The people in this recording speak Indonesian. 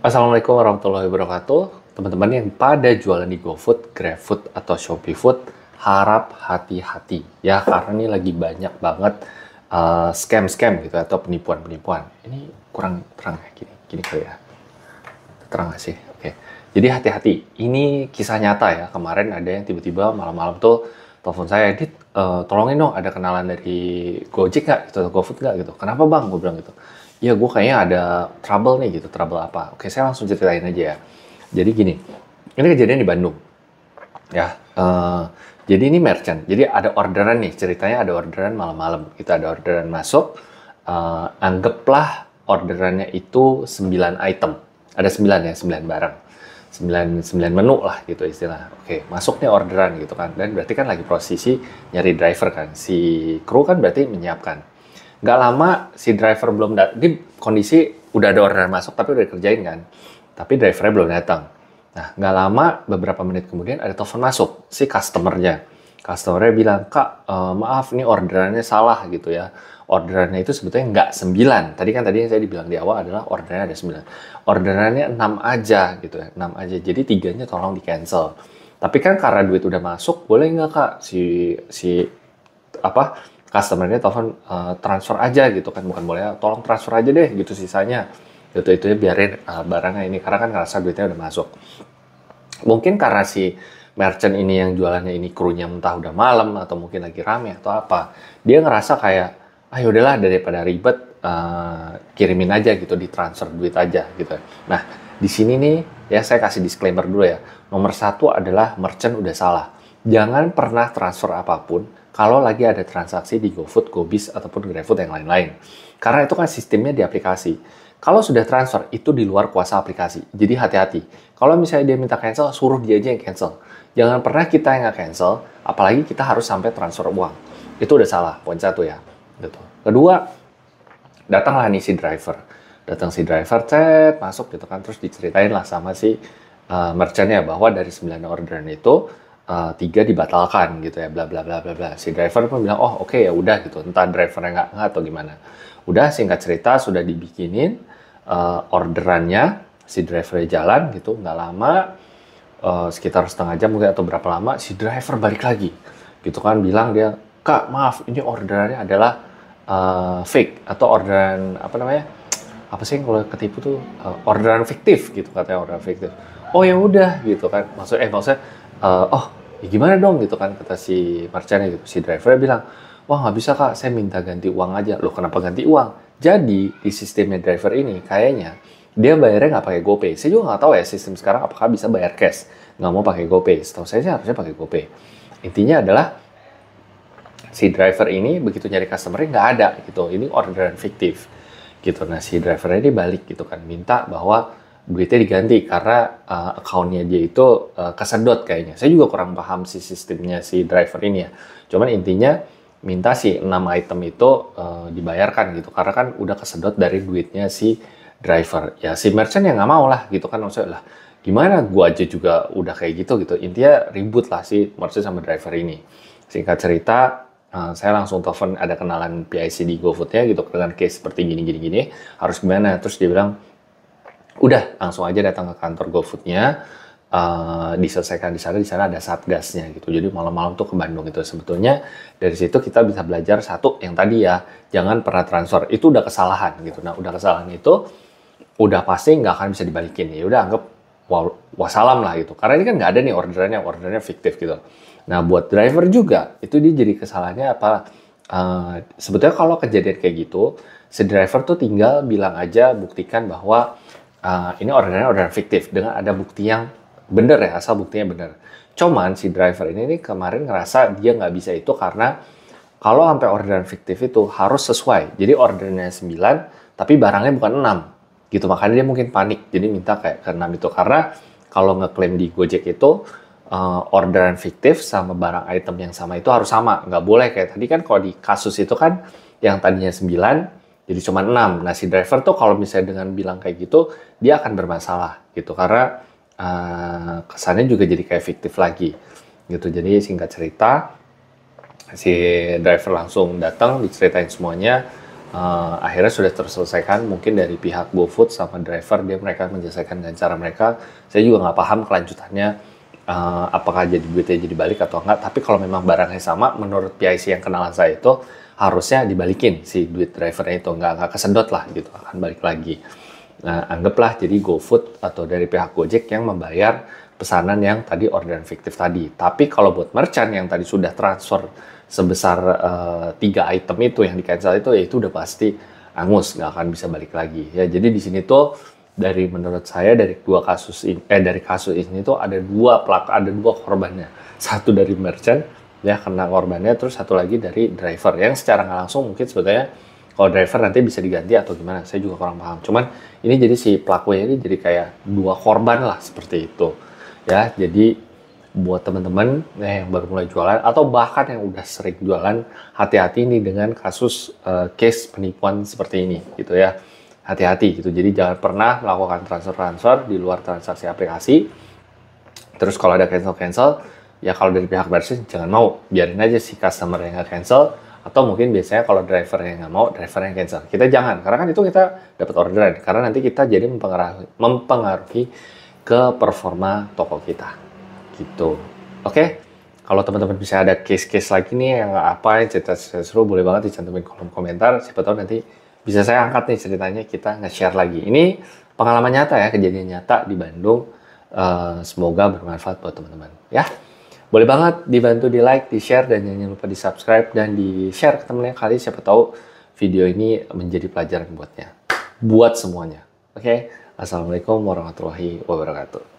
Assalamualaikum warahmatullahi wabarakatuh. Teman-teman yang pada jualan di GoFood, GrabFood, atau Shopee Food, harap hati-hati ya, karena ini lagi banyak banget scam-scam gitu atau penipuan-penipuan. Ini kurang terang ya, gini kali ya. Terang nggak sih? Oke. Jadi hati-hati. Ini kisah nyata ya. Kemarin ada yang tiba-tiba malam-malam tuh telepon saya, "Dit, tolongin dong, ada kenalan dari Gojek nggak gitu, atau GoFood nggak gitu." "Kenapa bang?" Gue bilang gitu. "Ya gue kayaknya ada trouble nih gitu." "Trouble apa?" Oke, saya langsung ceritain aja ya. Jadi gini, ini kejadian di Bandung ya. Jadi ini merchant. Jadi ada orderan nih, ceritanya ada orderan malam-malam. Kita ada orderan masuk. Anggaplah orderannya itu 9 item. Ada 9 ya, 9 barang. 9 menu lah gitu istilah. Oke, masuk nih orderan gitu kan. Dan berarti kan lagi posisi nyari driver kan. Si kru kan berarti menyiapkan. Nggak lama si driver belum datang. Di kondisi udah ada orderan masuk tapi udah dikerjain kan. Tapi drivernya belum datang. Nah, nggak lama, beberapa menit kemudian ada telepon masuk, si customernya. Customernya bilang, "Kak, maaf, ini orderannya salah gitu ya. Orderannya itu sebetulnya nggak 9. Tadi yang saya dibilang di awal adalah orderannya ada 9. Orderannya 6 aja gitu ya, 6 aja. Jadi 3-nya tolong di-cancel. Tapi kan karena duit udah masuk, boleh nggak Kak customernya telepon transfer aja gitu kan, bukan boleh, tolong transfer aja deh gitu sisanya." Itu ya biarin barangnya ini, karena kan ngerasa duitnya udah masuk. Mungkin karena si merchant ini yang jualannya ini krunya entah udah malam atau mungkin lagi rame atau apa, dia ngerasa kayak, yaudahlah daripada ribet, kirimin aja gitu, ditransfer duit aja gitu. Nah, di sini nih ya saya kasih disclaimer dulu ya. Nomor satu adalah merchant udah salah. Jangan pernah transfer apapun kalau lagi ada transaksi di GoFood, GoBiz, ataupun GrabFood yang lain-lain. Karena itu kan sistemnya di aplikasi. Kalau sudah transfer, itu di luar kuasa aplikasi. Jadi hati-hati. Kalau misalnya dia minta cancel, suruh dia aja yang cancel. Jangan pernah kita yang nggak cancel, apalagi kita harus sampai transfer uang. Itu udah salah, poin satu ya. Gitu. Kedua, datanglah nih si driver. Datang si driver, masuk gitu kan, terus diceritain lah sama si merchantnya bahwa dari 9 orderan itu, 3 dibatalkan gitu ya, bla bla bla bla bla. Si driver pun bilang, "Oh oke, ya udah gitu, entah drivernya nggak atau gimana." Udah, singkat cerita sudah dibikinin orderannya, si drivernya jalan gitu, nggak lama, sekitar setengah jam mungkin atau berapa lama, si driver balik lagi gitu kan, bilang dia, "Kak, maaf, ini orderannya adalah fake atau orderan apa sih kalau ketipu tuh, orderan fiktif gitu," katanya, orderan fiktif. "Oh ya udah," gitu kan, maksudnya, "Oh ya gimana dong," gitu kan, kata si merchantnya gitu. Si drivernya bilang, "Wah nggak bisa Kak, saya minta ganti uang aja." "Loh kenapa ganti uang?" Jadi di sistemnya driver ini kayaknya dia bayarnya nggak pakai GoPay. Saya juga nggak tahu ya sistem sekarang apakah bisa bayar cash. Nggak mau pakai GoPay. Setahu saya sih harusnya pakai GoPay. Intinya adalah si driver ini begitu nyari customer-nya nggak ada gitu. Ini orderan fiktif gitu. Nah si driver ini balik gitu kan, minta bahwa duitnya diganti karena account-nya dia itu kesedot kayaknya. Saya juga kurang paham si sistemnya si driver ini ya. Cuman intinya minta si 6 item itu dibayarkan gitu, karena kan udah kesedot dari duitnya si driver. Ya si merchant yang nggak mau lah gitu kan, maksudnya lah gimana, gua aja juga udah kayak gitu. Intinya ribut lah si merchant sama driver ini. Singkat cerita, saya langsung telepon, ada kenalan PIC di GoFood-nya gitu, dengan case seperti gini, harus gimana. Terus dia bilang, udah langsung aja datang ke kantor GoFood-nya, diselesaikan di sana ada satgasnya gitu. Jadi malam-malam tuh ke Bandung itu. Sebetulnya dari situ kita bisa belajar satu, yang tadi ya, jangan pernah transfer. Itu udah kesalahan gitu. Nah, udah kesalahan itu udah pasti nggak akan bisa dibalikin. Ya udah anggap wassalam lah gitu. Karena ini kan nggak ada nih orderannya fiktif gitu. Nah, buat driver juga itu dia jadi kesalahannya apa? Sebetulnya kalau kejadian kayak gitu, si driver tuh tinggal bilang aja, buktikan bahwa ini orderan fiktif dengan ada bukti yang bener ya, asal buktinya bener. Cuman si driver ini kemarin ngerasa dia nggak bisa itu karena kalau sampai orderan fiktif itu harus sesuai. Jadi ordernya 9, tapi barangnya bukan 6. Gitu, makanya dia mungkin panik. Jadi minta kayak ke 6 itu. Karena kalau ngeklaim di Gojek itu, orderan fiktif sama barang item yang sama itu harus sama. Nggak boleh kayak tadi kan, kalau di kasus itu kan yang tadinya 9, jadi cuma 6. Nah si driver tuh kalau misalnya dengan bilang kayak gitu, dia akan bermasalah gitu. Karena kesannya juga jadi kayak fiktif lagi gitu. Jadi singkat cerita, si driver langsung datang, diceritain semuanya, akhirnya sudah terselesaikan, mungkin dari pihak GoFood sama driver mereka menyelesaikan dengan cara mereka. Saya juga nggak paham kelanjutannya, apakah jadi duitnya jadi balik atau enggak. Tapi kalau memang barangnya sama, menurut PIC yang kenalan saya itu harusnya dibalikin si duit drivernya itu, nggak kesedot lah gitu, akan balik lagi. Nah, anggaplah jadi GoFood atau dari pihak Gojek yang membayar pesanan yang tadi orderan fiktif tadi. Tapi kalau buat merchant yang tadi sudah transfer sebesar 3 item itu yang di cancel itu, ya itu udah pasti angus, nggak akan bisa balik lagi. Ya, jadi di sini tuh menurut saya dari kasus ini tuh ada dua korbannya. Satu dari merchant ya kena korbannya, terus satu lagi dari driver yang secara nggak langsung mungkin sebetulnya kalau driver nanti bisa diganti atau gimana, saya juga kurang paham. Cuman ini jadi si pelakunya ini jadi kayak dua korban lah seperti itu. Ya, jadi buat teman-teman yang baru mulai jualan atau bahkan yang udah sering jualan, hati-hati nih dengan kasus case penipuan seperti ini gitu ya. Hati-hati gitu. Jadi jangan pernah melakukan transfer di luar transaksi aplikasi. Terus kalau ada cancel, ya kalau dari pihak merchant jangan mau, biarin aja si customer yang nggak cancel, atau mungkin biasanya kalau driver yang nggak mau, driver yang cancel. Kita jangan, karena kan itu kita dapat orderan, karena nanti kita jadi mempengaruhi ke performa toko kita, gitu. Oke, kalau teman-teman bisa ada case-case lagi nih yang apa yang cerita seru, boleh banget dicantumin kolom komentar. Siapa tahu nanti bisa saya angkat nih ceritanya, kita nge-share lagi. Ini pengalaman nyata ya, kejadian nyata di Bandung. Semoga bermanfaat buat teman-teman ya. Boleh banget dibantu di like, di share, dan jangan lupa di subscribe dan di share ke temennya kali, siapa tahu video ini menjadi pelajaran buat semuanya. Oke, Assalamualaikum warahmatullahi wabarakatuh.